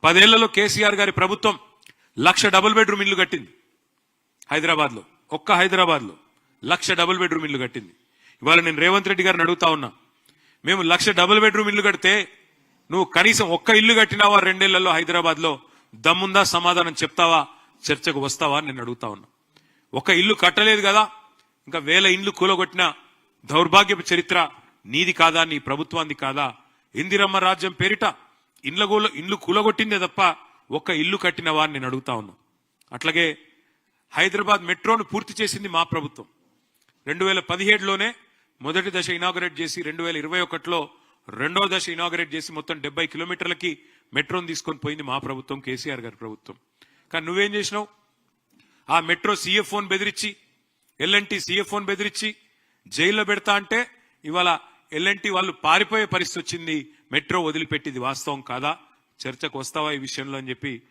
10 ఏళ్లలో కేసీఆర్ గారి ప్రభుత్వం 1,00,000 డబుల్ బెడ్రూమ్ ఇల్లు కట్టింది హైదరాబాద్ లో. ఒక్క హైదరాబాద్ లో 1,00,000 డబుల్ బెడ్రూమ్ ఇల్లు కట్టింది. ఇవాళ నేను రేవంత్ రెడ్డి గారిని అడుగుతా ఉన్నా, మేము 1,00,000 డబుల్ బెడ్రూమ్ ఇల్లు కడితే నువ్వు కనీసం ఒక్క ఇల్లు కట్టినావా 2 ఏళ్లలో హైదరాబాద్ లో? దమ్ముందా? సమాధానం చెప్తావా? చర్చకు వస్తావా? నేను అడుగుతా ఉన్నా. ఒక ఇల్లు కట్టలేదు కదా, ఇంకా 1000 ఇండ్లు కూలగొట్టిన దౌర్భాగ్యపు చరిత్ర నీది కాదా? నీ ప్రభుత్వాన్ని కాదా? ఇందిరమ్మ రాజ్యం పేరిట ఇండ్లు కూలగొట్టిందే తప్ప ఒక్క ఇల్లు కట్టినవా అని నేను అడుగుతా ఉన్నా. అట్లాగే హైదరాబాద్ మెట్రోను పూర్తి చేసింది మా ప్రభుత్వం. 2017లోనే మొదటి దశ ఇనాగరేట్ చేసి 2021లో రెండో దశ ఇనాగరేట్ చేసి మొత్తం 70 కిలోమీటర్లకి మెట్రోను తీసుకొని పోయింది మా ప్రభుత్వం, కేసీఆర్ గారి ప్రభుత్వం. కానీ నువ్వేం చేసినావు? ఆ మెట్రో CFOని బెదిరించి, L&T CFOని బెదిరించి జైల్లో పెడతా అంటే ఇవాళ L&T వాళ్ళు పారిపోయే పరిస్థితి వచ్చింది. మెట్రో వదిలిపెట్టింది వాస్తవం కాదా? చర్చకు వస్తావా ఈ విషయంలో అని చెప్పి